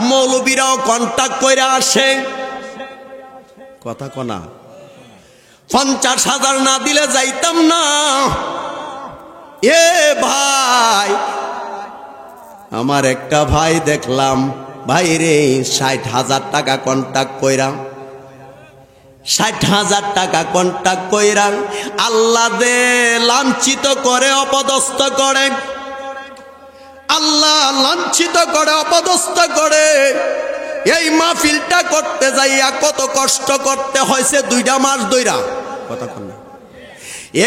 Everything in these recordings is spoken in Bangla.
মৌলবীরাও কন্টাক্ট করে আসে। কথা কনা 50,000 না দিলে যাইতাম না। এ ভাই, আমার একটা ভাই দেখলাম, ভাই রে 60,000 টাকা কন্টাক্ট কইরা, 60,000 টাকা কন্টাক্ট কইরা আল্লাহ দে লাঞ্ছিত করে, অপদস্থ করে। আল্লাহ লাঞ্ছিত করে, অপদস্থ করে। এই মাহফিলটা করতে যাইয়া কত কষ্ট করতে হয়েছে 2টা মাস ধইরা। কথা কন না।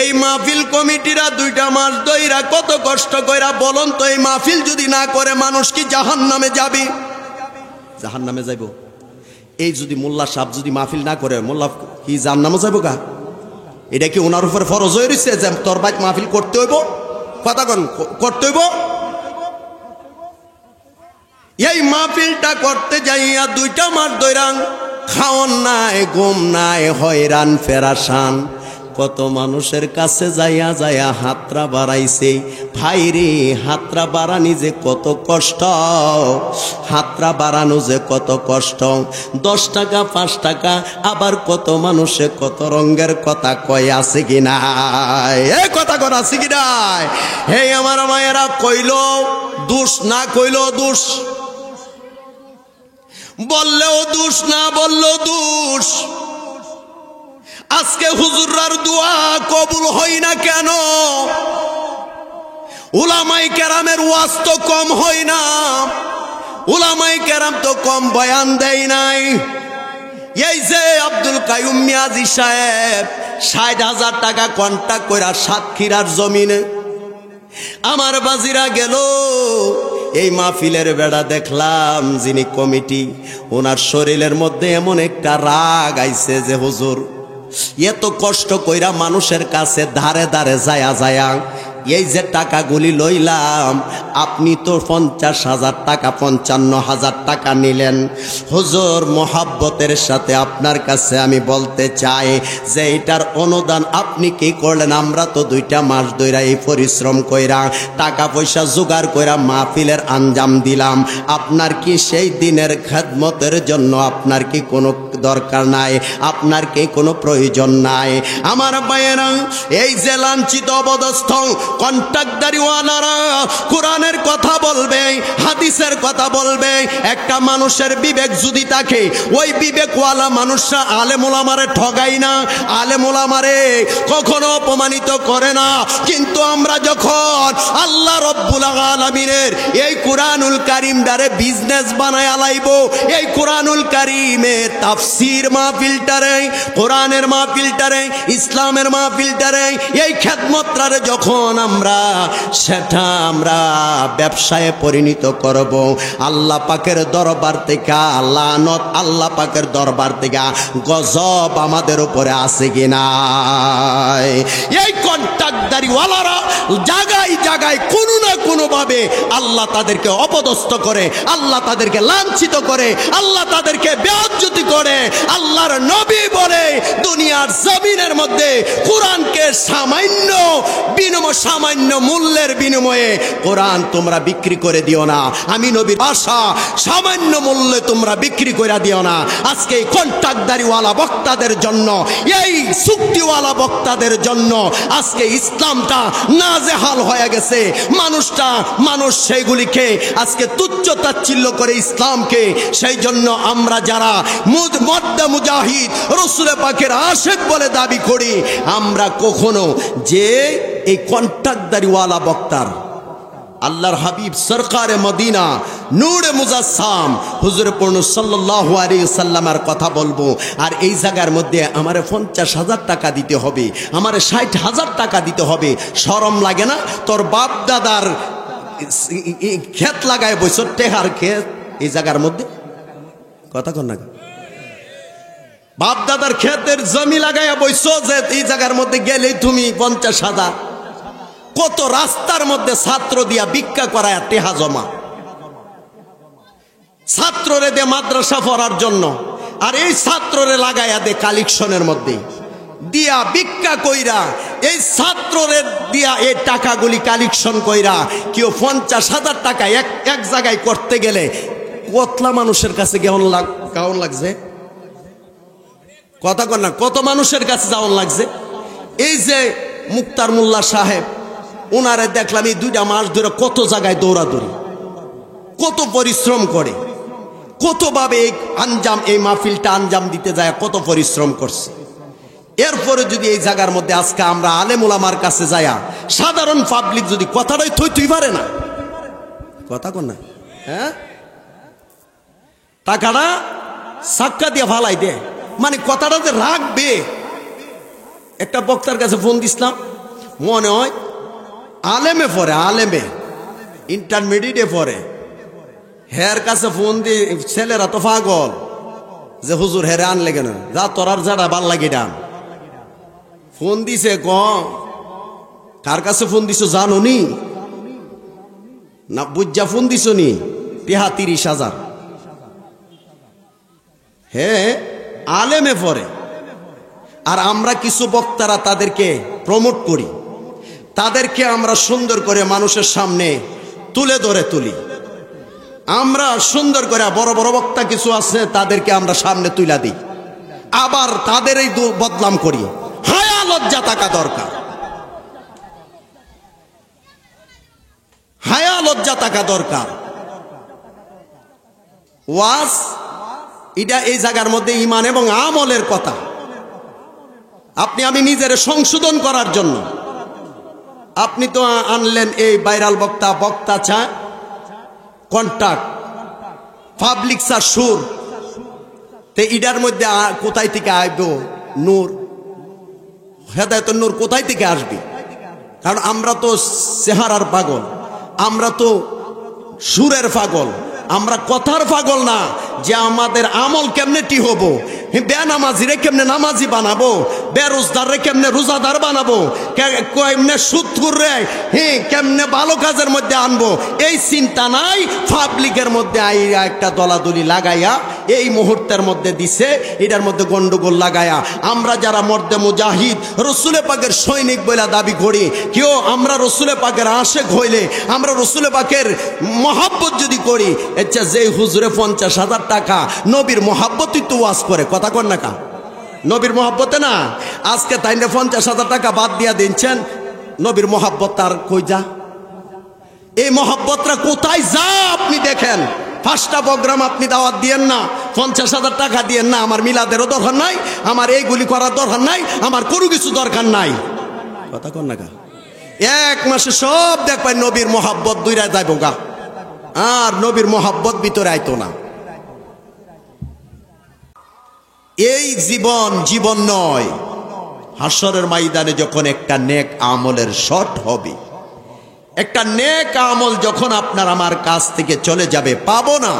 এই মাহফিল কমিটিরা 2টা মাস ধইরা কত কষ্ট কইরা। বলুন তো, এই মাহফিল যদি না করে মানুষ কি জাহান্নামে যাবে? জাহান্নামে যাইব। এই যদি মোল্লা সাহেব যদি মাহফিল না করে, মোল্লা কি জাহান্নামে যাইব গা? এটা কি ওনার উপর ফরজ হয়ে রয়েছে যে তোর বাইক মাহফিল করতে হইব? কথা কন, করতে হইব। এই মাহফিলটা করতে যাইয়া 2টা মাস ধইরা খাওন নাই, ঘুম নাই, হয়রান ফেরাসান। কত মানুষের কাছে যাইয়া যাইয়া হাতরা বাড়াইছে। ভাই রে, হাতরা বাড়ানি যে কত কষ্ট, হাতরা বাড়ানো যে কত কষ্ট। 10 টাকা 5 টাকা, আবার কত মানুষে কত রঙের কথা কয়, আছে কি নাই? এ কথা কর, আছে কি নাই? হে আমার মায়েরা, কইল দোষ, না কইল দোষ, বললেও দোষ, না বললেও দোষ। আজকে হুজুররার দোয়া কবুল হয় না কেন? উলামাই কেরামের ওয়াজ তো কম হয় না, উলামাই কেরাম তো কম বয়ান দেয় নাই। এই যে আব্দুল কাইয়ুম মিয়াজি সাহেব 60,000 টাকা কন্টাক্ট কইরা সাতক্ষীরার জমিনে আমার বাজিরা গেল। এই মাহফিলের বেড়া দেখলাম যিনি কমিটি, ওনার শরীরের মধ্যে এমন একটা রাগ আইছে যে হুজুর এত কষ্ট কইরা মানুষের কাছে ধারে ধারে যায়া যায়া এই যে টাকাগুলি লইলাম, আপনি তো 50,000 টাকা 55,000 টাকা নিলেন। হুজুর, মোহাব্বতের সাথে আপনার কাছে আমি বলতে চাই যে এটার অনুদান আপনি কি করলেন? আমরা তো 2টা মাস ধইরা এই পরিশ্রম কইরা টাকা পয়সা জোগাড় কইরা মাহফিলের আঞ্জাম দিলাম। আপনার কি সেই দিনের খেদমতের জন্য আপনার কি কোনো দরকার নাই? আপনার কি কোনো প্রয়োজন নাই? আমার ভাইয়েরা, এই যে লাঞ্ছিত অবদস্থ কন্ট্রাক্টদারিওয়ালারা কোরআনের কথা বলবে, হাদিসের কথা বলবে। একটা মানুষের বিবেক যদি থাকে, ওই বিবেকওয়ালা মানুষরা আলেম ওলামারে ঠগাই না, আলেম ওলামারে কখনো অপমানিত করে না। কিন্তু আমরা যখন আল্লাহ রব্বুল আলামিনের এই কোরআনুল কারীমটারে বিজনেস বানায় আলাইব, এই কোরআনুল কারীমের তাফসীর মাহফিলটারে, কোরআনের মাহফিলটারে, ইসলামের মাহফিলটারে, এই খেদমতটারে যখন আমরা সেটা আমরা ব্যবসায় পরিণত করব, আল্লাহ পাকের দরবার থেকে লানত, আল্লাহ পাকের দরবার থেকে গজব আমাদের উপরে আছে কিনা? এই কন্ট্রাক্টদারিওয়ালারা জায়গায় জায়গায় কোনো না কোনো ভাবে আল্লাহ তাদেরকে অপদস্থ করে, আল্লাহ তাদেরকে লাঞ্ছিত করে, আল্লাহ তাদেরকে বেইজ্জতি করে। আল্লাহর নবী বলে, দুনিয়ার জমিনের মধ্যে কোরআনকে সামান্য মূল্যের বিনিময়ে কোরআন তোমরা বিক্রি করে দিও না। আমি নবীর ভাষা, সামান্য মূল্যে তোমরা বিক্রি করে দিও না। আজকে এই কন্ট্রাক্টদারিওয়ালা বক্তাদের জন্য, এই চুক্তিওয়ালা বক্তাদের জন্য আজকে ইসলামটা নাজেহাল হয়ে গেছে। মানুষ সেইগুলিকে আজকে তুচ্ছ তাচ্ছিল্য করে ইসলামকে। সেই জন্য আমরা যারা মর্দে মুজাহিদ রাসূল পাকের আশিক বলে দাবি করি, আমরা কখনো যে এই কন্ট্রাক্টদারিওয়ালা বক্তার আল্লাহর হাবিব সরকারে মদিনা নূরে মুজাসসাম হুজুর পূর্ণ সাল্লাল্লাহু আলাইহি সাল্লামের কথা বলবো, আর এই জায়গার মধ্যে আমারে 50,000 টাকা দিতে হবে, আমারে 60,000 টাকা দিতে হবে। শরম লাগে না? তোর বাপ দাদার ক্ষেত লাগায় বইছ, টেহার ক্ষেত এই জায়গার মধ্যে। কথা কন না? বাপ দাদার ক্ষেতের জমি লাগাইয়া বইছ যে এই জায়গার মধ্যে গেলেই তুমি 50,000। কত রাস্তার মধ্যে ছাত্র দিয়া ভিক্ষা করায় টেহা জমা, ছাত্ররে দে মাদ্রাসা পড়ার জন্য, আর এই ছাত্ররে লাগাইয়া দে কালেকশনের মধ্যে দিয়া ভিক্ষা কইরা, এই ছাত্ররে দিয়া এই টাকাগুলি কালেকশন কইরা কেউ 50,000 টাকা এক জায়গায় করতে গেলে কতলা মানুষের কাছে কেমন লাগছে কথা কর না, কত মানুষের কাছে যাওয়ার লাগছে। এই যে মুক্তার মোল্লা সাহেব, ওনারে দেখলাম এই 2টা মাস ধরে কত জায়গায় দৌড়াদৌড়ি, কত পরিশ্রম করে, কতভাবে এই মাহফিলটা আঞ্জাম দিতে যায় কত পরিশ্রম করছে। এরপরে যদি এই জায়গার মধ্যে আজকে আমরা আলেম ওলামার কাছে যায়া সাধারণ পাবলিক যদি কথাটাই থই পারে না, কথা কর না, হ্যাঁ টাকাটা সাক্কা দিয়ে ভালাই দে, মানে কথাটা যে রাখবে। একটা বক্তার কাছে ফোন দিছিলাম, মনে হয় আলেমে পড়ে, আলেমে ইন্টারমিডিয়েটে পড়ে, হের কাছে ফোন দিয়ে ছেলেরা তো পাগল যে হুজুর হেরে আনলে কেন, যা তোরার যারা ভাল লাগে ডান। ফোন দিছে কার কাছে ফোন দিছো জানো নি না, বুঝা ফোন দিছো নি, টেহা 30,000। হ্যাঁ আলেমে পড়ে, আর আমরা কিছু বক্তারা তাদেরকে প্রমোট করি, তাদেরকে আমরা সুন্দর করে মানুষের সামনে তুলে ধরে তুলি। আমরা সুন্দর করে বড় বড় বক্তা কিছু আছে তাদেরকে আমরা সামনে তুলে দিই, আবার তাদের এই বদনাম করি। হায়া লজ্জা থাকা দরকার, হায়া লজ্জা থাকা দরকার। ওয়াজ এটা এই জায়গার মধ্যে ঈমান এবং আমলের কথা। আপনি আমি নিজের সংশোধন করার জন্য আপনি তো আনলেন এই ভাইরাল বক্তা চায় কন্টাক্ট, পাবলিক চার সুর, তে ইডার মধ্যে কোথায় থেকে আইব নূর, হেদায়েতের নূর কোথায় থেকে আসবে? কারণ আমরা তো চেহারার পাগল, আমরা তো সুরের পাগল, আমরা কথার পাগল না যে আমাদের আমল কেমনে টি হবো, বেনামাজিরে কেমনে নামাজি বানাবো, বেরোজদারে কেমনে রোজাদার বানাবো, কেমনে সুদখোররে কেমনে ভালো কাজের মধ্যে আনবো, এই চিন্তা নাই। পাবলিকের মধ্যে আইয়া একটা দলাদলি লাগাইয়া এই মুহূর্তের মধ্যে দিছে, এটার মধ্যে গন্ডগোল লাগায়া আমরা যারা মর্দে মুজাহিদ রসুলে পাকের সৈনিক বলে দাবি করি, কেউ আমরা রসুলে পাকের আশেক হইলে, আমরা রসুলে পাকের মহাব্বত যদি করি, আচ্ছা যে হুজুরে 50,000 টাকা নবীর মহাব্বতই তো ওয়াজ করে, কথা কর না কা, নবীর মহাব্বতে না, আজকে তাই 50,000 টাকা বাদ দিয়া দিচ্ছেন, নবীর মহাব্বত তার কই যা, এই মহাব্বতটা কোথায় যা আপনি দেখেন। 5টা প্রোগ্রাম আপনি দাওয়াত দিয়েন না, 50,000 টাকা দিয়েন না, আমার মিলাদেরও দরকার নাই, আমার এইগুলি করার দরকার নাই, আমার কোনো কিছু দরকার নাই, কথা কর না কা। 1 মাসে সব দেখবেন নবীর মহাব্বত দূরে যাইব গা, আর নবীর মহাব্বত ভিতরে আইতো না। এই জীবন নয়, হাসরের ময়দানে যখন একটা নেক আমলের শট হবে, একটা নেক আমল যখন আপনার আমার কাছ থেকে চলে যাবে, পাবো না।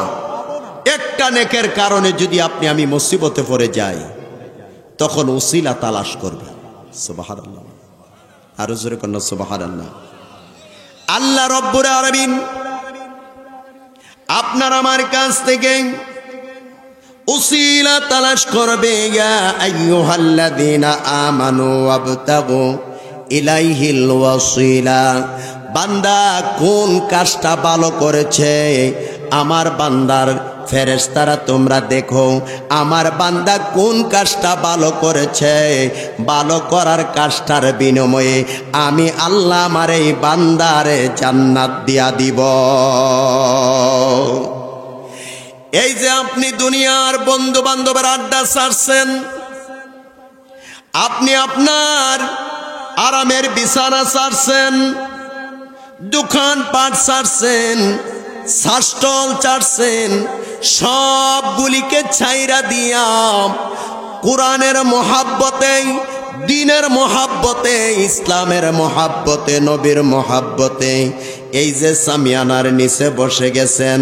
একটা নেকের কারণে যদি আপনি আমি মুসিবতে পড়ে যাই, তখন উসিলা তালাশ করবে। সুবহানাল্লাহ, আরো জোরে কন্যা সুবহানাল্লাহ। আল্লাহ রব্বুল আলামিন আপনার আমার কাছ থেকে উসিলা তালাশ করবে। ইয়া আইয়ুহাল্লাযীনা আমানু ওয়াবতাগু ইলাইহিল ওয়াসিলা। বান্দা কোন কাজটা ভালো করেছে, আমার বান্দার ফেরেশতারা তোমরা দেখো, আমার বান্দা কোন কাজটা ভালো করেছে, ভালো করার কাজটার বিনিময়ে আমি আল্লাহ আমার এই বান্দারে জান্নাত দিয়া দিব। এই যে আপনি দুনিয়ার বন্ধু বান্ধবের আড্ডা ছাড়ছেন, আপনি আপনার আরামের বিছানা ছাড়ছেন, দোকানপাট ছাড়ছেন, শাস্টল ছাড়ছেন, সবগুলিকে ছাইরা দিয়া কোরআনের মহাব্বতে, দ্বীনের মহাব্বতে, ইসলামের মহাব্বতে, নবীর মহাব্বতে এই যে সামিয়ানার নিচে বসে গেছেন,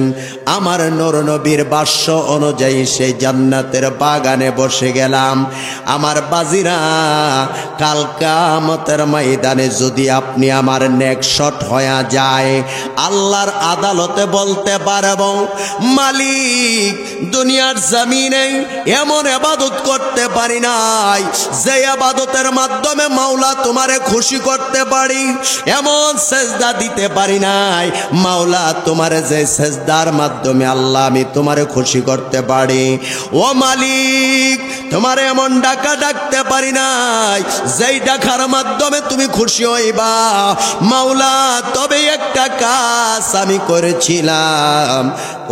আমার নূর নবীর ভাষ্য অনুযায়ী সেই জান্নাতের বাগানে বসে গেলাম। আমার বাজিরা, কাল কিয়ামতের ময়দানে যদি আপনি আমার নেক শট হয়ে যায়, আল্লাহর আদালতে বলতে পারব, মালিক দুনিয়ার জমিনে এমন ইবাদত করতে পারি নাই যে ইবাদতের মাধ্যমে মাওলা তোমারে খুশি করতে পারি, এমন সেজদা দিতে পারি পারি নাই, মাওলা তোমার যে সেজদার মাধ্যমে আল্লাহ আমি তোমারে খুশি করতে পারি। ও মালিক, তোমার এমন ডাকতে পারি নাই যেই ডাকার মাধ্যমে তুমি খুশি হইবা। মাওলা তবে একটা কাজ আমি করেছিলাম,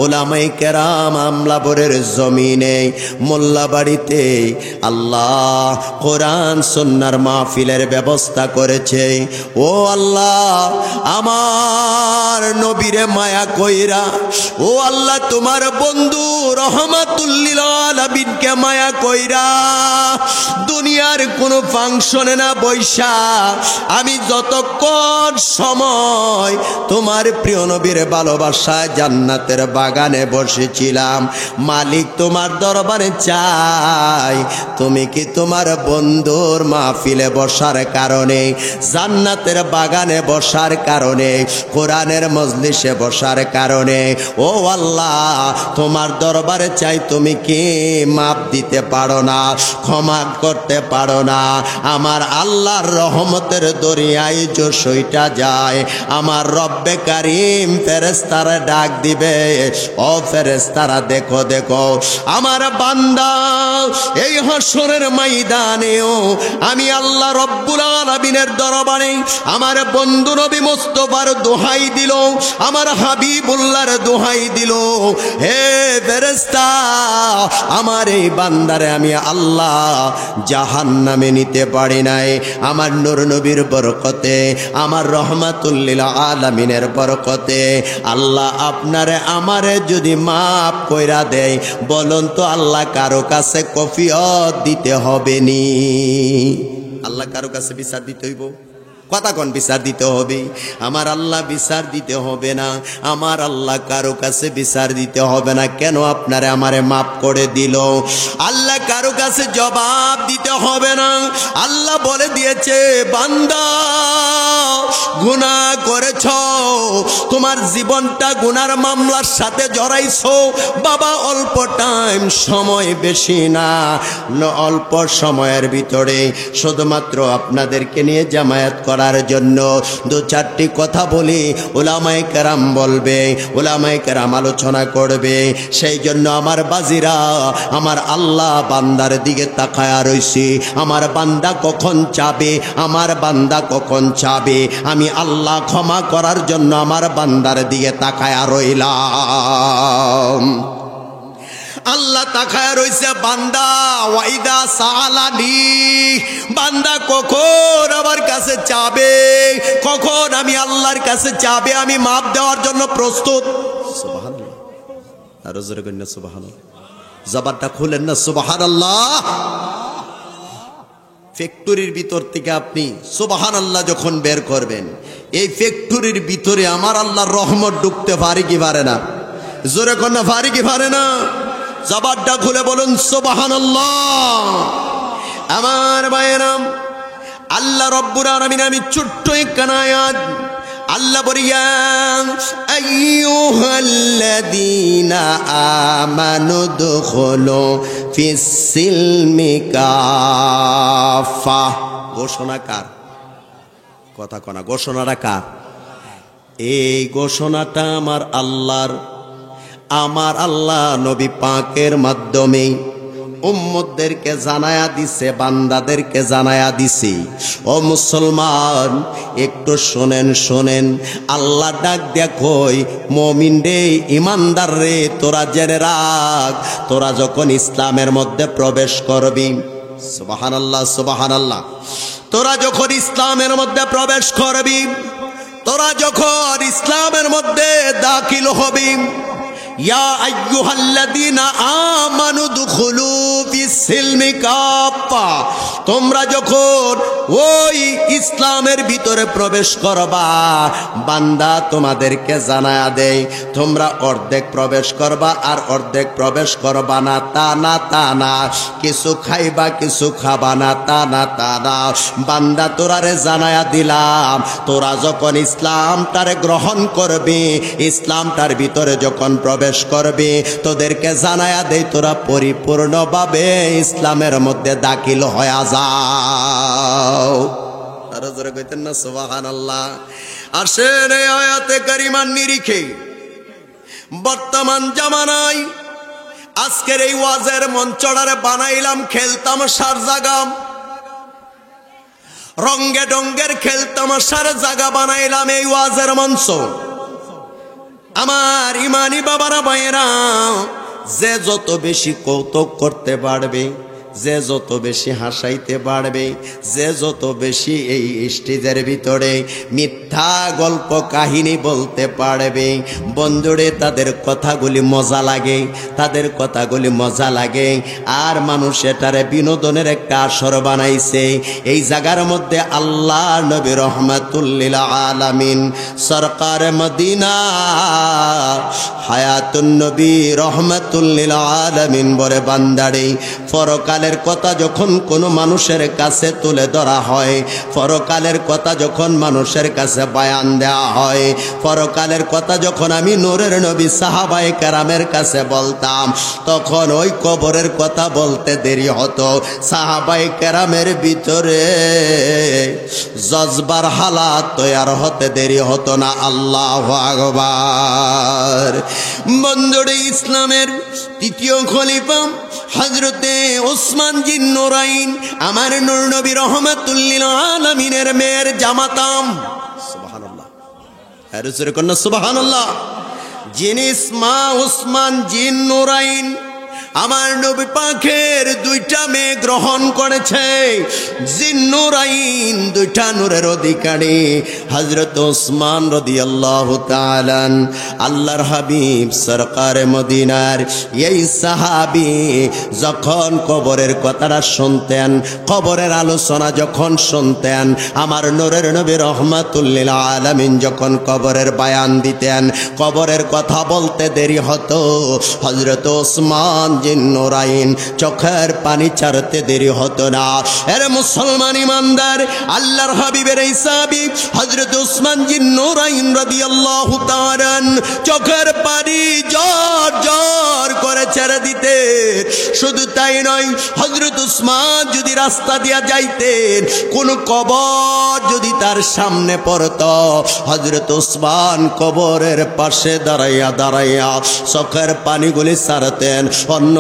ওলামায়ে কেরাম আমলাপুরের জমিনে মোল্লা বাড়িতে আল্লাহ কোরআন সুন্নাহর মাহফিলের ব্যবস্থা করেছে। ও আল্লাহ, আমার নবীরে মায়া কইরা, ও আল্লাহ তোমার বন্ধু রহমাতুল লিল আলামিনকে মায়া কইরা দুনিয়ার কোনো ফাংশনে না বৈশা আমি যতক্ষণ সময় তোমার প্রিয় নবীর ভালোবাসায় জান্নাতের বাগানে বসেছিলাম, মালিক তোমার দরবারে চাই, তুমি কি তোমার বন্ধুর মাহফিলে বসার কারণে, জান্নাতের বাগানে বসার কারণে, কোরআনের মজলিসে বসার কারণে, ও আল্লাহ তোমার দরবারে চাই, তুমি কি মাপ দিতে পারো না, ক্ষমা করতে পারো না? আমার আল্লাহর রহমতের দরিয়ায় যে সইটা যায়, আমার রব্বে কারিম ফেরেশতারা ডাক দিবে, ও ফেরেশতারা দেখো দেখো আমার বান্দা এই হাসরের ময়দানেও আমি আল্লাহ রব্বুল আলামিনের দরবারে আমার বন্ধু নবী মুস্তাফার দোহাই দিল, আমার হাবিবুল্লাহর দোহাই দিল, হে ফেরেশতা আমার এই বান্দারে আমি আল্লাহ জাহান্নামে নিতে পারি নাই, আমার নূর নবীর বরকতে, আমার রহমাতুল লিল আলামিনের বরকতে আল্লাহ আপনারে আমারে যদি মাফ কইরা দেয়, বলুন তো আল্লাহ কারো কাছে কফিয়ত দিতে হবে নি? আল্লাহ কারো কাছে বিচার দিতে হইব? কথা কোন বিচার দিতে হবে? আমার আল্লাহ বিচার দিতে হবে না, আমার আল্লাহ কারো কাছে বিচার দিতে হবে না। কেন আপনারে আমারে মাফ করে দিল? আল্লাহ কারো কাছে জবাব দিতে হবে না। আল্লাহ বলে দিয়েছে, বান্দা গুনাহ করেছ, তোমার জীবনটা গুনার মামলার সাথে জড়াইছো, বাবা অল্প টাইম, সময় বেশি না, অল্প সময়ের ভিতরে শুধুমাত্র আপনাদেরকে নিয়ে জামায়াত করার জন্য দু চারটি কথা বলি, উলামায়ে কেরাম বলবে, উলামায়ে কেরাম আলোচনা করবে। সেই জন্য আমার বাজিরা, আমার আল্লাহ বান্দার দিকে তাকায়া রইছি, আমার বান্দা কখন চাবে, আমার বান্দা কখন চাবে, আমি আল্লাহ ক্ষমা করার জন্য আমার বান্দার দিকে তাকায়া রইলাম। আল্লাহ তাকায়া রইছে, বান্দা ওয়াইদা সালানি, বান্দা কখন আমার কাছে চাবে, কখন আমি আল্লাহর কাছে চাবে, আমি মাপ দেওয়ার জন্য প্রস্তুত। সুবহানাল্লাহ, আর জোরে কন্যা সুবহানাল্লাহ, জবানটা খুলেন না সুবহানাল্লাহ। ফ্যাক্টরির ভিতর থেকে আপনি সুবহানাল্লাহ যখন বের করবেন, এই ফ্যাক্টরির ভিতরে আমার আল্লাহর রহমত ঢুকতে পারে কি পারে না? জোরে কন্যা পারে কি পারে না? জবানটা খুলে বলুন সুবহানাল্লাহ। আমার ভাইয়েরাম, আল্লাহ রব্বুল আলামিন, আমি ছোট্ট একখানা আয়াত আল্লাহ বলিয়া, আইয়ুহাল্লাযীনা আমানু দুখুলু ফিস-সিলমি কাফা। ঘোষণা কার? কথা কনা, ঘোষণাটা কার? এই ঘোষণাটা আমার আল্লাহর। আমার আল্লাহ নবী পাকের মাধ্যমে উম্মতদেরকে জানায়া দিছে, বান্দাদেরকে জানায়া দিছি, ও মুসলমান একটু শোনেন, শোনেন। আল্লাহ ডাক দেখই, মুমিন রে, ইমানদার রে, তোরা জেনে রাখ, তোরা যখন ইসলামের মধ্যে প্রবেশ করবি, সুবহানাল্লাহ সুবহানাল্লাহ, তোরা যখন ইসলামের মধ্যে প্রবেশ করবি, তোরা যখন ইসলামের মধ্যে দাখিল হবি, ইয়া আইয়ুহাল্লাযীনা আমানু দুখুলু ফিস-সিলমি কাফা, তোমরা যখন ওই ইসলামের ভিতরে প্রবেশ করবা, বান্দা তোমাদেরকে জানায়া দেয়, তোমরা অর্ধেক প্রবেশ করবা আর অর্ধেক প্রবেশ করবা না, তা না, তা না, কিছু খাইবা কিছু খাবা না, তা না, তা না। বান্দা তোরারে জানায়া দিলাম, তোরা যখন ইসলামটারে গ্রহণ করবি, ইসলামটার ভিতরে যখন প্রবেশ করবি, তোদেরকে জানায়া দেই, তোরা পরিপূর্ণভাবে ইসলামের মধ্যে দাখিল হয়ে যাও। আরো জোরে কইতেন না সুবহানাল্লাহ। আসেন এই আয়াতে কারিমার নিরিখে বর্তমান জামানায় আজকের এই ওয়াজের মঞ্চটারে বানাইলাম খেলতামশার জায়গা, রঙ্গে ডঙ্গের খেলতামশার জায়গা বানাইলাম এই ওয়াজের মঞ্চ। আমার ইমানি বাবারা ভাইয়েরা, যে যত বেশি কৌতুক করতে পারবে, যে যত বেশি হাসাইতে পারবে, যে যত বেশি এই স্টেজের ভিতরে মিথ্যা গল্প কাহিনী বলতে পারবে, বন্ধুরে তাদের কথাগুলি মজা লাগে, তাদের কথাগুলি মজা লাগে। আর মানুষ এটারে বিনোদনের একটা আসর বানাইছে। এই জায়গার মধ্যে আল্লাহ নবী রহমাতুল লিল আলামিন সরকার মদিনা হায়াতুন নবী রহমাতুল লিল আলামিন বলে বান্দারে, পরকালের কথা যখন কোনো মানুষের কাছে তুলে ধরা হয়, পরকালের কথা যখন মানুষের কাছে বয়ান দেওয়া হয়, পরকালের কথা যখন আমি নূরের নবী সাহাবায়ে কেরামের কাছে বলতাম, তখন ওই কবরের কথা বলতে দেরি হতো। সাহাবায়ে কেরামের ভিতরে জজবার হালাত তৈয়ার হতে দেরি হতো না। আল্লাহু আকবার। বন্ধুরে, ইসলামের তৃতীয় খলিফা হযরতে ওসমান জিন নুরাইন, আমার নূর নবী রহমাতুল লিল আলামিনের মেয়ের জামাতাম। সুবহানাল্লাহ, আর জোরে কন্না সুবহানাল্লাহ। যিনি মা ওসমান জিন নুরাইন আমার নবী পাকের দুইটা মেয়ে গ্রহণ করেছে। জিন নুরাইন দুইটা নূরের অধিকারী হযরত ওসমান রাদিয়াল্লাহু তাআলা আল্লাহর হাবিব সরকার মদিনার এই সাহাবী যখন কবরের কথাটা শুনতেন, কবরের আলোচনা যখন শুনতেন, আমার নূরের নবী রহমাতুল লিল আলামিন যখন কবরের বয়ান দিতেন, কবরের কথা বলতে দেরি হতো। হযরত ওসমান জিন নুরাইন চোখের পানি ছাড়তে দেরি হতো না। এর মুসলমান ইমানদার, আল্লাহর হাবিবের এই সাহাবী হযরত ওসমান জিন নুরাইন রাদিয়াল্লাহু তাআলা চোখের পানি জোর জোর করে ছেড়ে দিতে। শুধু তাই নয়, হযরত ওসমান যদি রাস্তা দিয়া যাইতেন, কোন কবর যদি তার সামনে পড়তো, হযরত ওসমান কবরের পাশে দাঁড়াইয়া দাঁড়াইয়া চোখের পানিগুলি ছাড়তেন।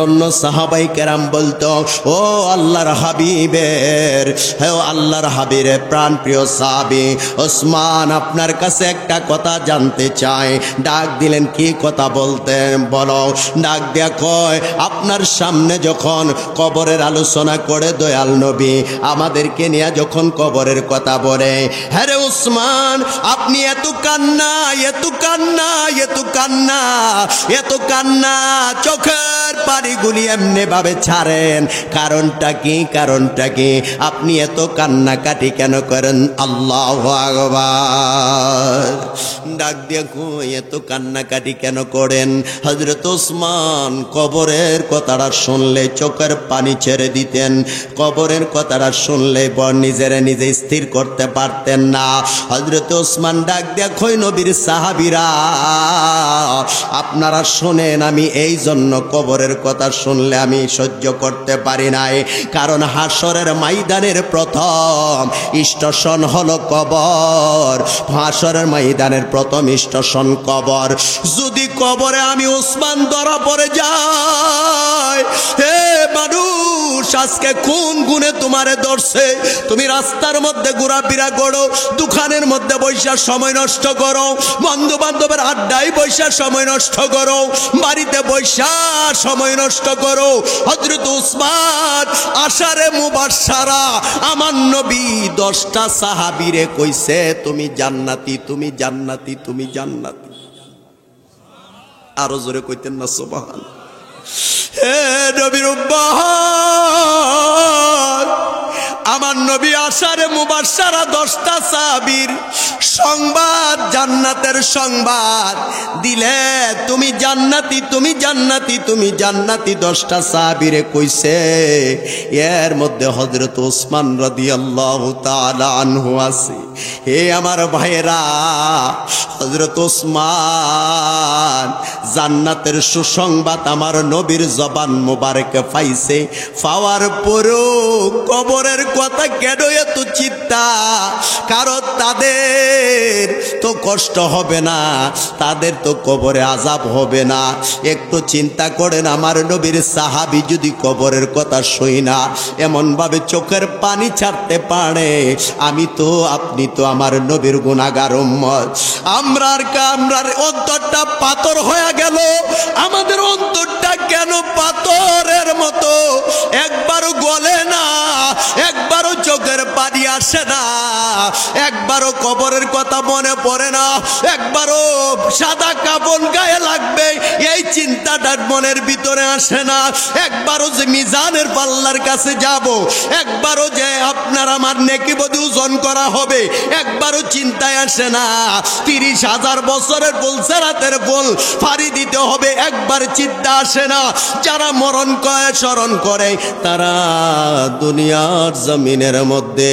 অন্য সাহাবাই কেরাম বলতো, ও আল্লাহর হাবিবের, হে আল্লাহর হাবিবের প্রাণ প্রিয় সাহাবী ওসমান, আপনার কাছে একটা কথা জানতে চাই। ডাক দিলেন, কি কথা বলতেন বলো। ডাক দিয়া কয়, আপনার সামনে যখন কবরের আলোচনা করে দয়াল নবী আমাদেরকে নিয়ে যখন কবরের কথা বলে, হ্যাঁ রে ওসমান, আপনি এত কান্না এত কান্না এত কান্না এত কান্না, চোখের পানিগুলি এমনি ভাবে ছাড়েন, কারণটা কি? কারণটা কি? আপনি এত কান্নাকাটি কেন করেন? আল্লাহু আকবার। ডাক দিয়ে কই, এত কান্নাকাটি কেন করেন? হযরত ওসমান কবরের কথাটা শুনলে চোখের পানি ছেড়ে দিতেন। কবরের কথাটা শুনলে নিজের নিজে স্থির করতে পারতেন না। হযরত ওসমান ডাক দিয়ে কই, নবীর সাহাবীরা আপনারা শোনেন, আমি এই জন্য কবরের কথা শুনলে আমি সহ্য করতে পারি নাই, কারণ হাসরের ময়দানের প্রথম স্টেশন হলো কবর। হাসরের ময়দানের প্রথম স্টেশন কবর। যদি কবরে আমি ওসমান ধরা পড়ে যাই, হে মানুষ, আজকে কোন গুণে তোমারে ধরছে? তুমি রাস্তার মধ্যে ঘোরাফেরা করো, দোকানের মধ্যে বৈশা সময় নষ্ট করো, বন্ধু বান্ধবের আড্ডায় বৈশা সময় নষ্ট করো, বাড়িতে বৈশা সময় নষ্ট করো। হযরত ওসমান আশারে মুবাশশারা আমার নবী 10টা সাহাবীরে কইছে, তুমি জান্নাতি, তুমি জান্নাতি, তুমি জান্নাতি। আরো জোরে কইতেন না সুবহানাল্লাহ। হে নবীর উম্মত, আমার নবী আশারে মুবাশশারা 10টা সাহাবীর সংবাদ, জান্নাতের সংবাদ দিলে, তুমি জান্নাতি, তুমি জান্নাতি, তুমি জান্নাতি 10টা সাহাবীরে কইছে। এর মধ্যে হযরত ওসমান রাদিয়াল্লাহু তাআলা আনহু আছে। হে আমার ভাইয়েরা, হযরত ওসমান জান্নাতের সুসংবাদ আমার নবীর জবান মোবারকে পাইছে। পাওয়ার পরও কবরের কথা কেন এত চিন্তা? কারণ তাদের তো কষ্ট হবে না, তাদের তো কবরে আযাব হবে না। একটু চিন্তা করেন, আমার নবীর সাহাবী যদি কবরের কথা শুই না এমন ভাবে চোখের পানি ছাড়তে পারে, আমি তো আপনি তো আমার নবীর গুনাহগার উম্মত। আমরার অন্তরটা পাথর হয়ে গেল। আমাদের অন্তরটা কেন পাথরের মতো? একবারও গলে না, একবারও চোখের পানি আসে না, একবারও কবরের কথা মনে পড়ে না, একবারও সাদা কাপড় গায়ে লাগবে এই চিন্তাটা মনের ভিতরে আসে না, একবারও যে মিজানের পাল্লার কাছে যাব, একবারও যে আপনার আমার নেকি বদি ওজন করা হবে, একবারও চিন্তায় আসে না। 30,000 বছরের ফুল সেরাতের ফুল ফাড়ি দিতে হবে, একবার চিন্তা আসে না। যারা মরণ করে স্মরণ করে তারা দুনিয়ার জমিনের মধ্যে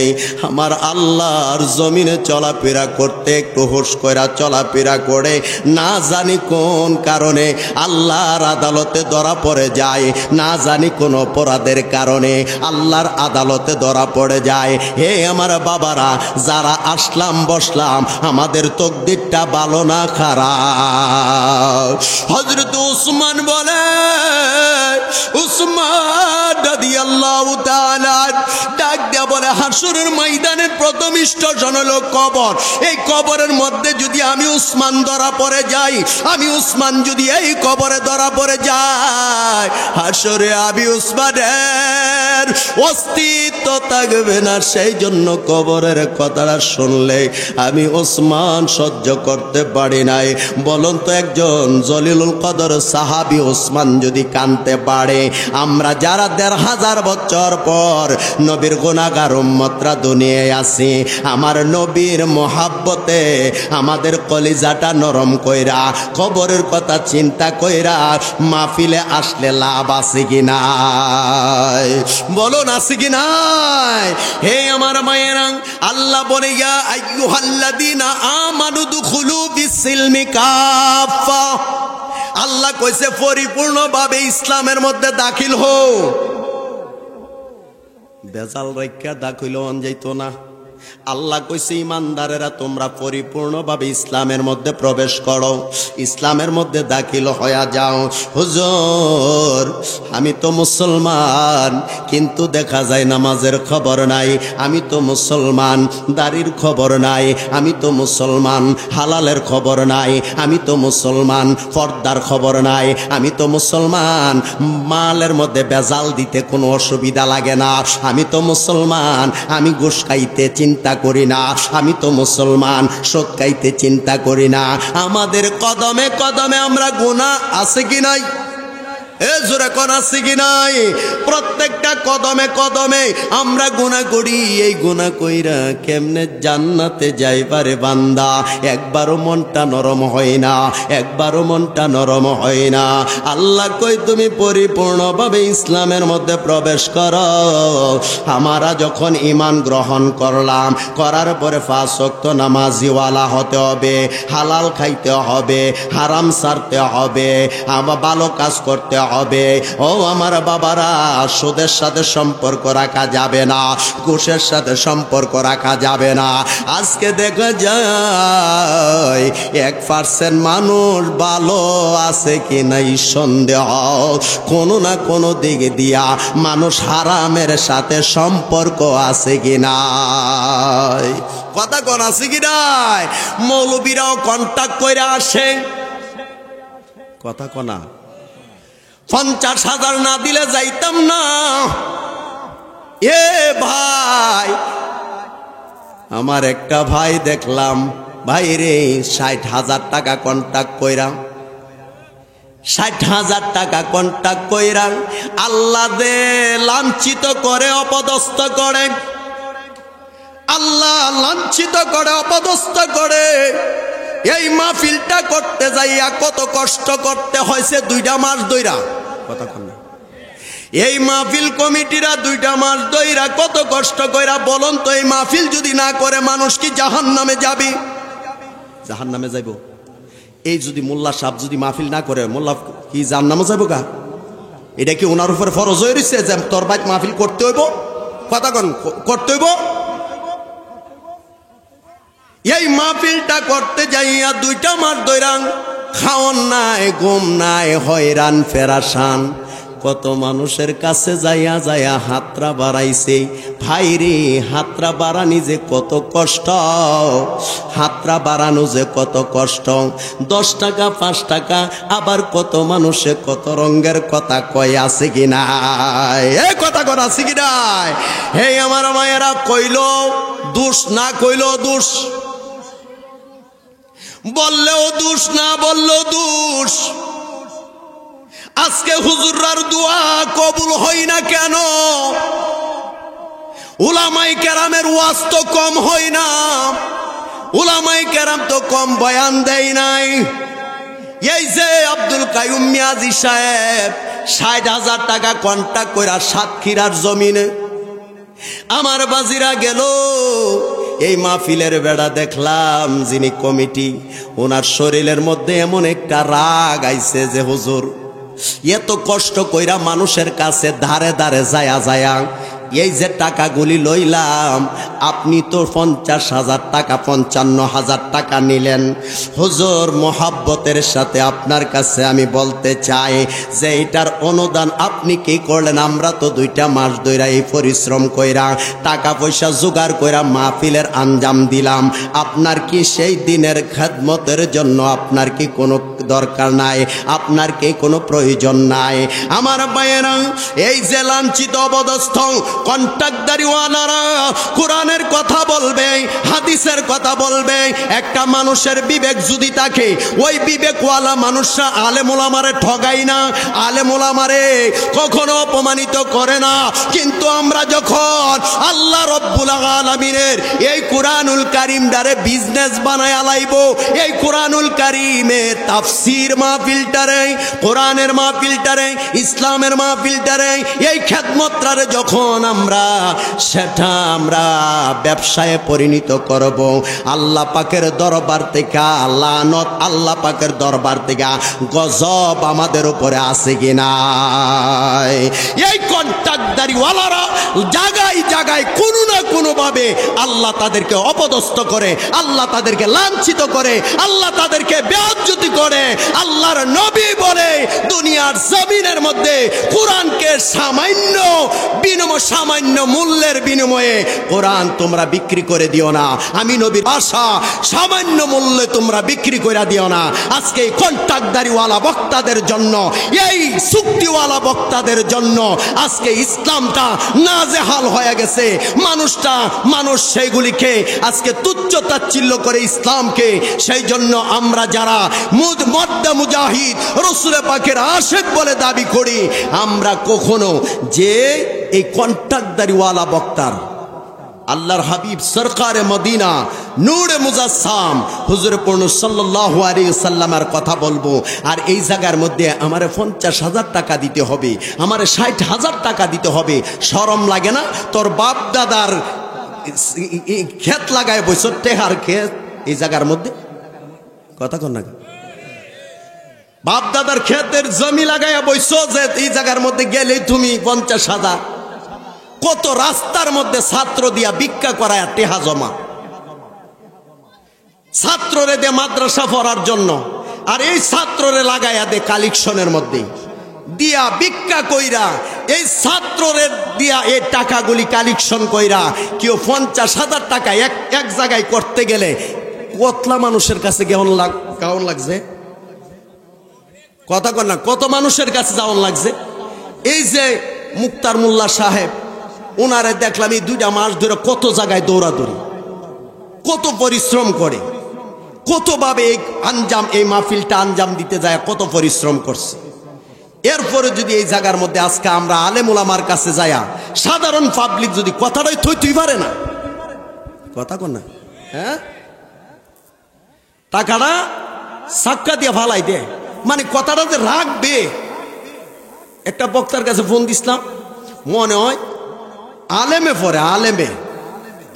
আমার আল্লাহর জমিনে চলাফেরা করতে একটু হুঁশ করে চলাফেরা করে, না জানি কোন কারণে আল্লাহর আদালতে ধরা পড়ে যায়, না জানি কোন অপরাধের কারণে আল্লাহর আদালতে ধরা পড়ে যায়। হে আমার বাবারা, যারা আসলাম বসলাম, আমাদের তকদিরটা ভালো না খারাপ? হযরত উসমান বলে, উসমান রাদিয়াল্লাহু তাআলা ডাক দিয়া বলে, হাসরের ময়দানের প্রথম স্টেশন হলো কবর। এই কবরের মধ্যে যদি আমি উসমান ধরা পড়ে যাই, আমি উসমান যদি এই কবরে ধরা পড়ে যাই, হাসরে আমি উসমানের অস্তিত্ব থাকবে না। সেই জন্য কবরের কথাটা শুনলে আমি উসমান সহ্য করতে পারি নাই। বলুন তো, একজন জলিলুল কদর সাহাবী উসমান যদি কাঁদতে পারে, আমরা যারা ১,৫০০ বছর পর নবীর গুনাহগার উম্মতরা দুনিয়ায় আছি, আমার নবীর মোহাব্বতে আমাদের কলিজাটা নরম কইরা কবরের কথা চিন্তা কইরা মাহফিলে আসলে লাভ আছে কি নাই? বলুন আছে কি নাই? হে আমার মায়েরা, আল্লাহ বলে, ইয়া আইয়ুহাল্লাযীনা আমানু দুখুলু ফিস-সিলমি কাফা। আল্লাহ কইছে পরিপূর্ণভাবে ইসলামের মধ্যে দাখিল হও। বেজাল রাইখা দাখিল হন যাইতো না। আল্লাহ কইছে ইমানদারেরা তোমরা পরিপূর্ণভাবে ইসলামের মধ্যে প্রবেশ করো, ইসলামের মধ্যে দাখিল হয়ে যাও। হুজুর, আমি তো মুসলমান, কিন্তু দেখা যায় নামাজের খবর নাই। আমি তো মুসলমান, দাড়ির খবর নাই। আমি তো মুসলমান, হালালের খবর নাই। আমি তো মুসলমান, পর্দার খবর নাই। আমি তো মুসলমান, মালের মধ্যে বেজাল দিতে কোনো অসুবিধা লাগে না। আমি তো মুসলমান, আমি ঘুষ খাইতে চিন্তা করি না। আমি তো মুসলমান, সুদ খাইতে চিন্তা করি না। আমাদের কদমে কদমে আমরা গুনাহ আছে কি নাই? এ জোরে কোন আছে কি নাই? প্রত্যেকটা কদমে কদমে আমরা গুনাহ করি। এই গুনাহ কইরা কেমনে জান্নাতে যাইবারে বান্দা? একবারও মনটা নরম হয় না, একবারও মনটা নরম হয় না। আল্লাহ কই তুমি পরিপূর্ণভাবে ইসলামের মধ্যে প্রবেশ করো। আমরা যখন ঈমান গ্রহণ করলাম, করার পরে 5 ওয়াক্ত নামাজিওয়ালা হতে হবে, হালাল খাইতে হবে, হারাম ছাড়তে হবে, আবার ভালো কাজ করতে হবে। ও আমার বাবারা, সুদের সাথে সম্পর্ক রাখা যাবে না, ঘুষের সাথে সম্পর্ক রাখা যাবে না। আজকে দেখা যায় 1% মানুষ ভালো আছে কি নাই সন্দেহ। কোনো না কোনো দিক দিয়া মানুষ হারামের সাথে সম্পর্ক আছে কি নাই? কথা কোন আছে কি নাই? মৌলবীরাও কন্টাক্ট করে আসে। কথা কনা 50,000 না দিলে যাইতাম না। এ ভাই, আমার একটা ভাই দেখলাম, ভাই রে 60,000 টাকা কন্টাক্ট কইরা, 60,000 টাকা কন্টাক্ট কইরা আল্লাহ দে লাঞ্ছিত করে, অপদস্থ করে। আল্লাহ লাঞ্ছিত করে, অপদস্থ করে। এই মাহফিলটা করতে যাইয়া কত কষ্ট করতে হয়েছে 2টা মাস ধইরা। কতক্ষণ? এই মাহফিল কমিটিরা 2টা মাস ধইরা কত কষ্ট কইরা। বলুন তো, এই মাহফিল যদি না করে মানুষ কি জাহান্নামে যাবে? জাহান্নামে যাইব? এই যদি মোল্লা সাহেব যদি মাহফিল না করে, মোল্লা কি জাহান্নামে যাইব গা? এটা কি ওনার উপরে ফরজ হয়ে রয়েছে যে তোর বাইক মাহফিল করতে হইব? কথা কন করতে হইব। এই মাহফিলটা করতে যাইয়া 2টা মাস ধইরা খাওন নাই, ঘুম নাই, হয়রান ফেরাসান। কত মানুষের কাছে যাইয়া যাইয়া হাতরা বাড়াইছে। ভাইরে, হাতরা বাড়ানি যে কত কষ্ট, হাতরা বাড়ানো যে কত কষ্ট। 10 টাকা 5 টাকা, আবার কত মানুষে কত রঙের কথা কয়, আছে কি নাই? এই কথা কর আছে কি নাই? হে আমার মায়েরা, কইল দোষ না কইল দোষ, বললেও দোষ না বললেও দোষ। আজকে হুজুররার দোয়া কবুল হয় না কেন? উলামায়ে কেরামের ওয়াজ তো কম হয় না, উলামায়ে কেরাম তো কম বয়ান দেয় নাই। এই যে আব্দুল কাইয়ুম মিয়াজি সাহেব 60,000 টাকা কন্ট্রাক্ট কইরা সাতক্ষীরার জমিনে আমার বাজিরা গেল। এই মাহফিলের বেড়া দেখলাম যিনি কমিটি, ওনার শরীরের মধ্যে এমন একটা রাগ আইছে যে হুজুর এত কষ্ট কইরা মানুষের কাছে ধারে ধারে যায়া যায়া এই যে টাকাগুলি লইলাম, আপনি তো 50,000 টাকা 55,000 টাকা নিলেন। হুজুর, মোহাব্বতের সাথে আপনার কাছে আমি বলতে চাই যে এটার অনুদান আপনি কি করলেন? আমরা তো 2টা মাস ধইরা এই পরিশ্রম কইরা টাকা পয়সা জোগাড় কইরা মাহফিলের আঞ্জাম দিলাম। আপনার কি সেই দিনের খেদমতের জন্য আপনার কি কোনো দরকার নাই? আপনার কি কোনো প্রয়োজন নাই? আমার ভাইয়েরা, এই যে লাঞ্ছিত অবদস্থ কন্ট্রাক্টদারিওয়ালারা কোরআনের কথা বলবে, হাদিসের কথা বলবে। একটা মানুষের বিবেক যদি থাকে, ওই বিবেকওয়ালা মানুষরা আলেম ওলামারে ঠগায় না, আলেম ওলামারে কখনো অপমানিত করে না। কিন্তু আমরা যখন আল্লাহ রব্বুল আলামিনের এই কোরআনুল কারীমটারে বিজনেস বানায় আলাইব, এই কোরআনুল কারীমের তাফসীর মাহফিলটারে, কোরআনের মাহফিলটারে, ইসলামের মাহফিলটারে, এই খেদমতটারে যখন আমরা সেটা আমরা ব্যবসায় পরিণত করব, আল্লাহ পাকের দরবার থেকে লানত, আল্লাহ পাকের দরবার থেকে গজব আমাদের উপরে আছে কি নাই? এই কন্ট্রাক্টদারিওয়ালারা জায়গায় জায়গায় কোনো না কোনোভাবে আল্লাহ তাদেরকে অপদস্থ করে, আল্লাহ তাদেরকে লাঞ্ছিত করে, আল্লাহ তাদেরকে বেইজ্জতি করে। আল্লাহর নবী বলে, দুনিয়ার জমিনের মধ্যে কোরআনকে সামান্য মূল্যের বিনিময়ে কোরআন তোমরা বিক্রি করে দিও না। আমি নবীর ভাষা, সামান্য মূল্যে তোমরা বিক্রি করে দিও না। আজকে এই কন্ট্রাক্টদারিওয়ালা বক্তাদের জন্য, এই চুক্তিওয়ালা বক্তাদের জন্য আজকে ইসলামটা নাজেহাল হয়ে গেছে। মানুষ সেইগুলিকে আজকে তুচ্ছ তাচ্ছিল্য করে ইসলামকে। সেই জন্য আমরা যারা মদ্দা মুজাহিদ রাসূল পাকের আশিক বলে দাবি করি, আমরা কখনো যে এই কন্ট্রাক্টদারিওয়ালা বক্তার আল্লাহর হাবিব সরকারে মদিনা নূরে মুজাসসাম হুজুর পূর্ণ সাল্লাল্লাহু আলাইহি সাল্লামের কথা বলবো, আর এই জায়গার মধ্যে আমারে 50,000 টাকা দিতে হবে, আমারে 60,000 টাকা দিতে হবে। শরম লাগে না? তোর বাপ দাদার ক্ষেত লাগায় বসে, টেহার ক্ষেত এই জায়গার মধ্যে, কথা কন না, বাপ দাদার ক্ষেতের জমি লাগাইয়া বইছো যে এই জায়গার মধ্যে গেলে তুমি 50,000। কত রাস্তার মধ্যে ছাত্র দিয়া ভিক্ষা করায় টেহা জমা, ছাত্ররে দে মাদ্রাসা পড়ার জন্য, আর এই ছাত্ররে লাগাইয়া দে কালেকশনের মধ্যে দিয়া ভিক্ষা কইরা, এই ছাত্ররে দিয়া এই টাকাগুলি কালেকশন কইরা কেউ 50,000 টাকা এক জায়গায় করতে গেলে কতলা মানুষের কাছে কেমন লাগছে? কথা কর না, কত মানুষের কাছে যাওয়ান লাগছে। এই যে মুক্তার মোল্লা সাহেব, ওনারে দেখলাম এই 2টা মাস ধরে কত জায়গায় দৌড়াদৌড়ি, কত পরিশ্রম করে, কতভাবে এই মাহফিলটা আঞ্জাম দিতে যায় কত পরিশ্রম করছে। এরপরে যদি এই জায়গার মধ্যে আজকে আমরা আলেম ওলামার কাছে যায়া সাধারণ পাবলিক যদি কথাটাই থইতেই পারে না, কথা কর না, হ্যাঁ, টাকাটা সাক্কা দিয়ে ফালাই দে, মানে কথাটা যে রাখবে। একটা বক্তার কাছে ফোন দিছিলাম, মনে হয় আলেমে পড়ে, আলেমে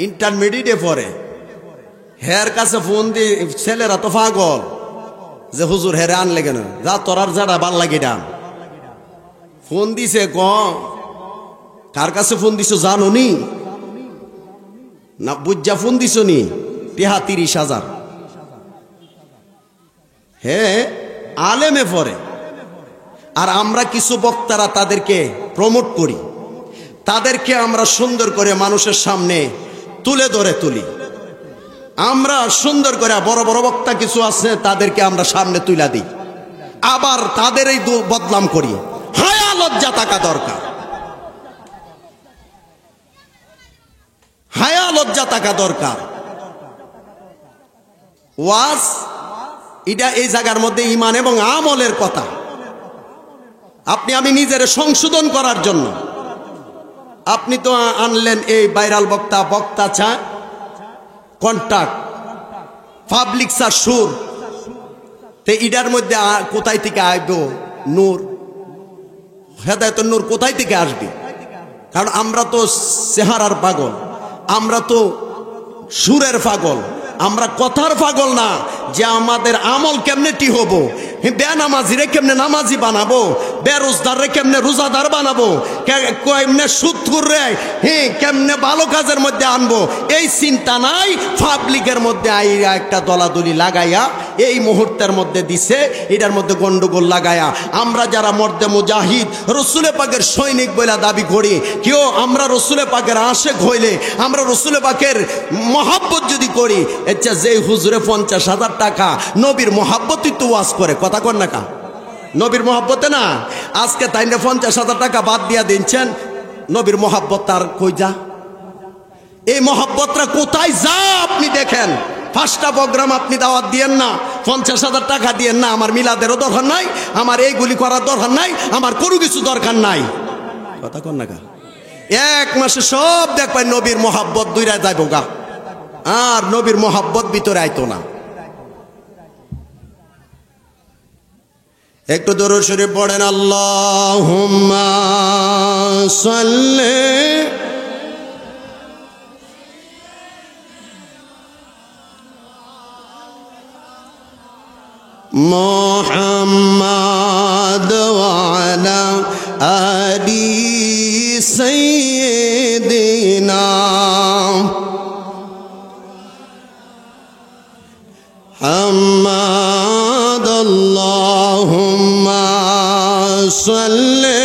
ইন্টারমিডিয়েটে পড়ে, হের কাছে ফোন দিয়ে ছেলেরা তো পাগল যে হুজুর হেরে আনলে কেন, যা তোরার যারা ভাল লাগে ডান। ফোন দিছে কার কাছে ফোন দিছো জানো নি? না বুঝা ফোন দিছো নি? টেহা 30,000। হ্যাঁ, আলেমে পড়ে। আর আমরা কিছু বক্তারা তাদেরকে প্রমোট করি, তাদেরকে আমরা সুন্দর করে মানুষের সামনে তুলে ধরে তুলি। আমরা সুন্দর করে বড় বড় বক্তা কিছু আছে তাদেরকে আমরা সামনে তুলে দিই, আবার তাদেরই বদনাম করি। হায়া লজ্জা থাকা দরকার, হায়া লজ্জা থাকা দরকার। ওয়াজ এটা এই জায়গার মধ্যে ঈমান এবং আমলের কথা। আপনি আমি নিজের সংশোধন করার জন্য আপনি তো আনলেন এই ভাইরাল বক্তা, বক্তা চা কন্টাক্ট, পাবলিক চা সুর। তো এটার মধ্যে কোথায় থেকে আসব নূর, হেদায়েতের নূর কোথায় থেকে আসবে? কারণ আমরা তো চেহারার পাগল, আমরা তো সুরের পাগল, আমরা কথার পাগল না। যে আমাদের আমল কেমনে টি হবো, বেনামাজিরে কেমনে নামাজি বানাবো, বেরোজদারে কেমনে রোজাদার বানাবো, কেমনে সুদখোররে কেমনে ভালো কাজের মধ্যে আনবো, এই চিন্তা নাই। পাবলিকের মধ্যে আইয়া একটা দলাদলি লাগাইয়া এই মুহূর্তের মধ্যে দিছে, এটার মধ্যে গন্ডগোল লাগায়া আমরা যারা মর্দে মুজাহিদ রসুলে পাকের সৈনিক বলে দাবি করি, কেউ আমরা রসুলে পাকের আশেক হইলে, আমরা রসুলে পাকের মহাব্বত যদি করি, আচ্ছা যে হুজুরে 50,000 টাকা নবীর মহাব্বতই তো ওয়াজ করে, কথা কর না কা নবীর মহাব্বতে না, আজকে তাই 50,000 টাকা বাদ দিয়া দিচ্ছেন, নবীর মহাব্বত তার কই যা? এই মহাব্বতরা কোথায় যা আপনি দেখেন। 5টা প্রোগ্রাম আপনি দাওয়াত দিয়েন না, 50,000 টাকা দিয়েন না, আমার মিলাদেরও দরকার নাই, আমার এইগুলি করার দরকার নাই, আমার কোনো কিছু দরকার নাই, কথা কর না কা। 1 মাসে সব দেখবেন নবীর মহাব্বত দূরে যাইব গা, আর নবীর মহাব্বত ভিতরে আইতো না। একটু দরুদ শরীফ পড়েন, আল্লাহুম্মা সাল্লি মুহাম্মাদ ওয়া আলা আলি সাইয়্যিদিনা মুহাম্মাদ আল্লাহুম্মা সাল্লি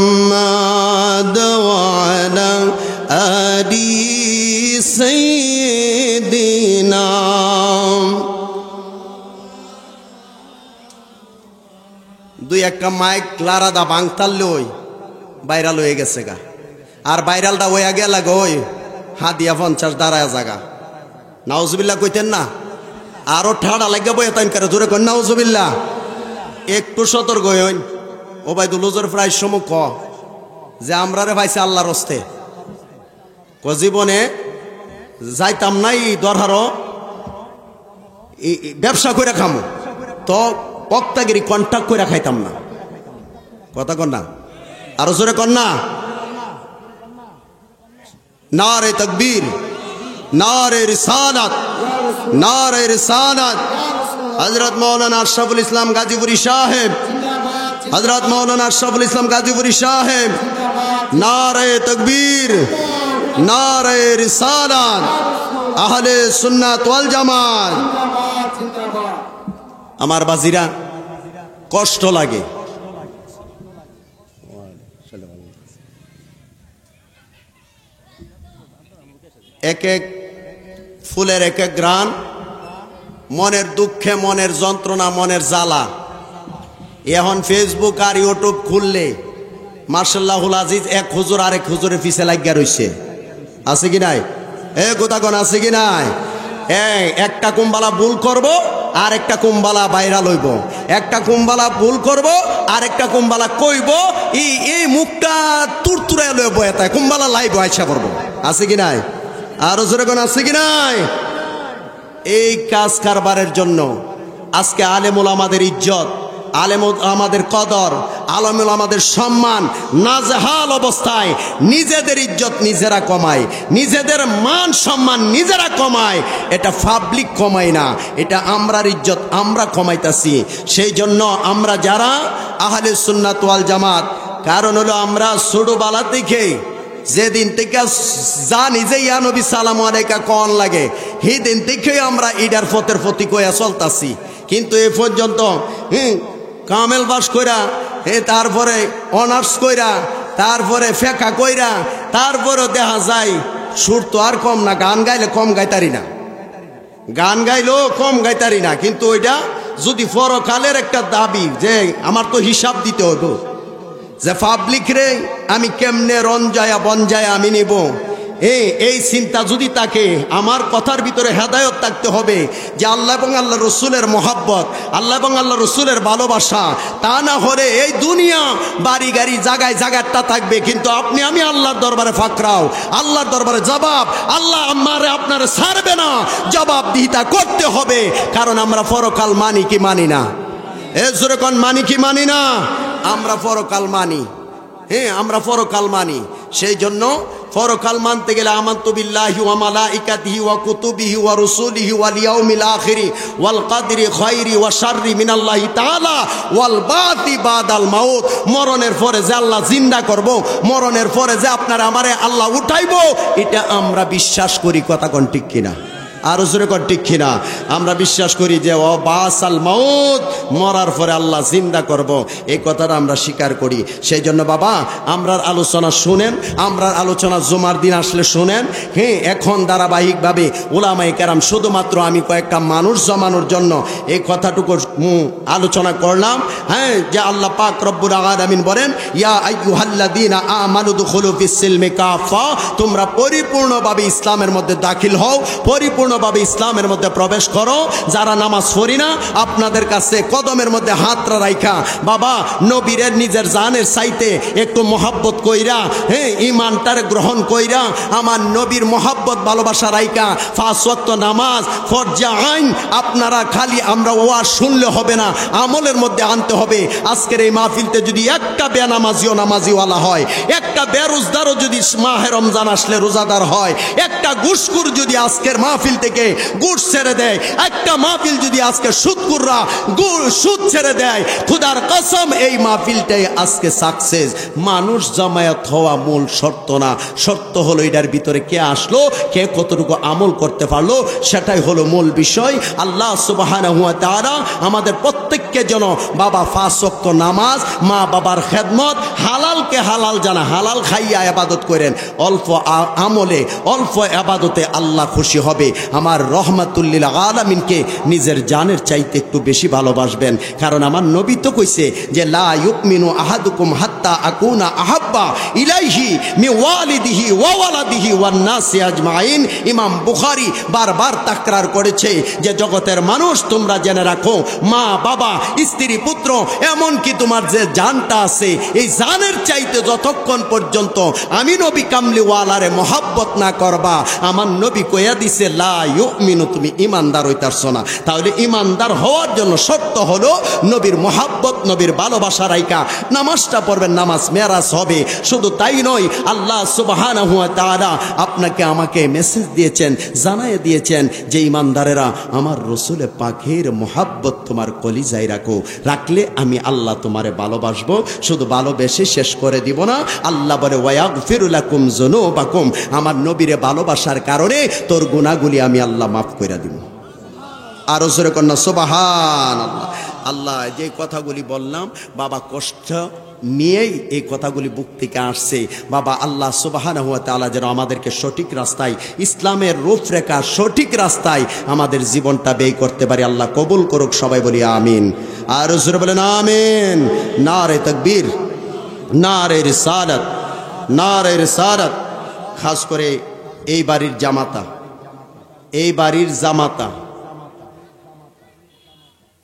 মুহাম্মাদ ওয়া আলা আলি সাইয়্যিদিনা। দুই একটা মাইক লারাদা বাংতাল লই ভাইরাল হয়ে গেছে গা, আর ভাইরালটা হইয়া গেল গই হাদিয়া 50 দাঁড়ায় জাগা। নাউজুবিল্লাহ কইতেন না? আরো ঠাড়া লাগা বই তাইন করে জোরে কই নাউজুবিল্লাহ। একটু সতর্ক হইন। ওবাইদুল হুজুর প্রায় সময় ক যে আমরা রে ভাইছে আল্লাহর হস্তে ক জীবনে যাইতাম নাই দরহারও ব্যবসা করে খামো, তো বক্তাগিরি কন্ট্যাক্ট করে খাইতাম না, কথা কন না? আরো জোরে কন না? নারে তাকবীর, নারে রিসালাত, নারে রিসালাত। হযরত মাওলানা আশরাফুল ইসলাম গাজীপুরী সাহেব, হযরত মাওলানা আশরাফুল ইসলাম গাজীপুরী সাহেব, নারে তাকবীর, নারে রিসালাত, আহলে সুন্নাত ওয়াল জামাত। আমার বাজিরা কষ্ট লাগে, এক এক ফুলের এক এক গ্রান, মনের দুঃখে, মনের যন্ত্রণা, মনের জ্বালা। এখন ফেসবুক আর ইউটিউব খুললে মাশাআল্লাহুল আজিজ এক হুজুর আরেক হুজুরের পিছে লাগিয়া রইছে, আছে কি নাই? কোথাগণ আছে কি নাই? একটা কুম্বালা ভুল করব আর একটা কুম্বালা ভাইরাল হইব, একটা কুম্বালা ভুল করব আর একটা কুম্বালা কইব, এই মুখটা তুরতুরে লইব, এটাই কুম্বালা লাইব আইসা পড়ব, আছে কি নাই? আরো জোরে কোন আছে কি নাই? এই কাজ কারবারের জন্য আজকে আলেম ওলামাদের ইজ্জত, আলেম আমাদের কদর, আলেম আমাদের সম্মান নাজেহাল অবস্থায় নিজেদের ইজ্জত নিজেরা কমায়, নিজেদের মান সম্মান নিজেরা কমায়। এটা পাবলিক কমায় না, এটা আমরার ইজ্জত আমরা কমাইতাছি। সেই জন্য আমরা যারা আহলে সুন্নাত ওয়াল জামাত, কারণ হলো আমরা ছোটবেলা থেকে যেদিন থেকে জানি যে ইয়া নবী সালাম আলাইকা কন লাগে, সেই দিন থেকে আমরা ইডার ফতের প্রতি কইয়া চলতাছি। কিন্তু এ পর্যন্ত কামেল বাস কইরা, তারপরে অনার্স কইরা, তারপরে ফেকা কইরা, তারপরে দেখা যায় সুর তো আর কম না, গান গাইলে কম গাইতারি না, গান গাইলেও কম গাইতারি না। কিন্তু ওইটা যদি পরকালের একটা দাবি যে আমার তো হিসাব দিতে হইব, যে পাবলিক রে আমি কেমনে রঞ্জায়া বঞ্জায়া আমি নিব, এই চিন্তা যদি থাকে, আমার কথার ভিতরে হেদায়ত থাকতে হবে যে আল্লাহ এবং আল্লাহ রসুলের মহাব্বত, আল্লাহ এবং আল্লাহ রসুলের ভালোবাসা। তা না হলে এই দুনিয়া বাড়ি গাড়ি জায়গায় জায়গাটা থাকবে, কিন্তু আপনি আমি আল্লাহর দরবারে ফাকরাও, আল্লাহর দরবারে জবাব। আল্লাহ আমারে আপনারে ছাড়বে না, জবাবদিহিতা করতে হবে। কারণ আমরা পরকাল মানি কি মানি না? যেরকম মানি কি মানি না? আমরা পরকাল মানি, আমরা পরকাল মানি। সেই জন্য পরকাল মানতে গেলে আমানতু বিল্লাহি ওয়া মালাইকাতিহি ওয়া কুতুবিহি ওয়া রুসুলিহি ওয়াল ইয়াউমিল আখিরি ওয়াল কদরি খায়রি ওয়া শাররি মিনাল্লাহি তাআলা ওয়াল বাতি বাদাল মাউত। মরণের পরে যে আল্লাহ জিন্দা করব, মরণের পরে যে আপনার আমারে আল্লাহ উঠাইবো, এটা আমরা বিশ্বাস করি। কথা কোন ঠিক কিনা? আর জোরে কর ঠিক কিনা? আমরা বিশ্বাস করি যে ও বাসাল মাউত, মরার পরে আল্লাহ জিন্দা করব, এই কথাটা আমরা স্বীকার করি। সেই জন্য বাবা আমরার আলোচনা শুনেন, আমরার আলোচনা জুমার দিন আসলে শুনেন। এখন ধারাবাহিকভাবে উলামায়ে কেরাম, শুধুমাত্র আমি কয়েকটা মানুষ জমানোর জন্য এই কথাটুকু আলোচনা করলাম। যে আল্লাহ পাক রব্বুল আলামিন বলেন, ইয়া আইয়ুহাল্লাযীনা আমানু দুখুলু ফিস-সিলমি কাফা, তোমরা পরিপূর্ণভাবে ইসলামের মধ্যে দাখিল হও, পরিপূর্ণভাবে ইসলামের মধ্যে প্রবেশ করো। যারা নামাজ পড়ি না, আপনাদের কাছে কদমের মধ্যে হাতটা রাইখা বাবা নবীরের নিজের জানের চাইতে একটু মহাব্বত কইরা, ঈমানটারে গ্রহণ কইরা, আমার নবীর মহাব্বত ভালোবাসা রাইখা 5 ওয়াক্ত নামাজ ফরজে আইন আপনারা খালি আমরা ওয়াজ শুনলে হবে না, আমলের মধ্যে আনতে হবে। আজকের এই মাহফিলতে যদি একটা বেনামাজিও নামাজিওয়ালা হয়, একটা বেরোজদারও যদি মাহে রমজান আসলে রোজাদার হয়, একটা ঘুষখোর যদি আজকের মাহফিল থেকে ঘুষ ছেড়ে দেয়, একটা মাহফিল যদি আজকে সুদখোররা সুদ ছেড়ে দেয়, খোদার কসম এই মাহফিলটাই আজকে সাকসেস। মানুষ জামায়াত হওয়া মূল শর্ত না, শর্ত হলো এটার ভিতরে কে আসলো, কে কতটুকু আমল করতে পারলো, সেটাই হলো মূল বিষয়। আল্লাহ সুবহানাহু ওয়া তাআলা আমাদের প্রত্যেককে যেন বাবা 5 ওয়াক্ত নামাজ, মা বাবার খেদমত, হালালকে হালাল জানা, হালাল খাইয়া ইবাদত করেন। অল্প আমলে অল্প ইবাদতে আল্লাহ খুশি হবে। আমার রহমাতুল লিল আলামিনকে নিজের জানের চাইতে একটু বেশি ভালোবাসবেন। কারণ আমার নবী তো কইছে যে লা ইউমিনু আহাদুকুম হাত্তা আকুনা আহাব্বা ইলাইহি মি ওয়ালিদিহি ওয়া ওয়ালাদিহি ওয়ান নাসি আজমাইন। ইমাম বুখারী বারবার তাকরার করেছে যে জগতের মানুষ তোমরা জেনে রাখো, মা বাবা স্ত্রী পুত্র এমনকি তোমার যে জানটা আছে, এই জানের চাইতে যতক্ষণ পর্যন্ত আমি নবী কামলিওয়ালারে মহাব্বত না করবা, আমার নবী কইয়া দিছে লা ইউমিনু, তুমি ইমানদার হইতারছো না। তাহলে ইমানদার হওয়ার জন্য শর্ত হলো নবীর মহাব্বত, নবীর ভালোবাসা রাইকা নামাজটা পড়বেন, নামাজ মেরাজ হবে। শুধু তাই নয়, আল্লাহ সুবহানাহু ওয়া তাআলা আপনাকে আমাকে মেসেজ দিয়েছেন, জানায় দিয়েছেন যে ইমানদারেরা আমার রসুলে পাকের মহাব্বত তোমার কলিজায় রাখো, রাখলে আমি আল্লাহ তোমারে ভালোবাসবো। শুধু ভালোবেসে শেষ করে দিব না, আল্লাহ বলে ওয়াগফিরু লাকুম যুনুবাকুম, আমার নবীরে ভালোবাসার কারণে তোর গুনাহগুলি আমি আল্লাহ মাফ করে দিব। আরো জোরে কন্যা সুবহানাল্লাহ। আল্লাহ যে কথাগুলি বললাম বাবা কষ্ট নিয়েই এই কথাগুলি বুক থেকে আসছে বাবা। আল্লাহ সুবহানাহু ওয়া তাআলা যেন আমাদেরকে সঠিক রাস্তায়, ইসলামের রূপরেখা সঠিক রাস্তায় আমাদের জীবনটা ব্যয় করতে পারি। আল্লাহ কবুল করুক, সবাই বলি আমিন। আর জোরে বলেন আমিন। নারে তাকবীর, নারে রিসালাত, নারে রিসালাত। খাস করে এই বাড়ির জামাতা, এই বাড়ির জামাতা,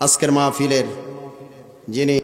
আজকের মাহফিলের যিনি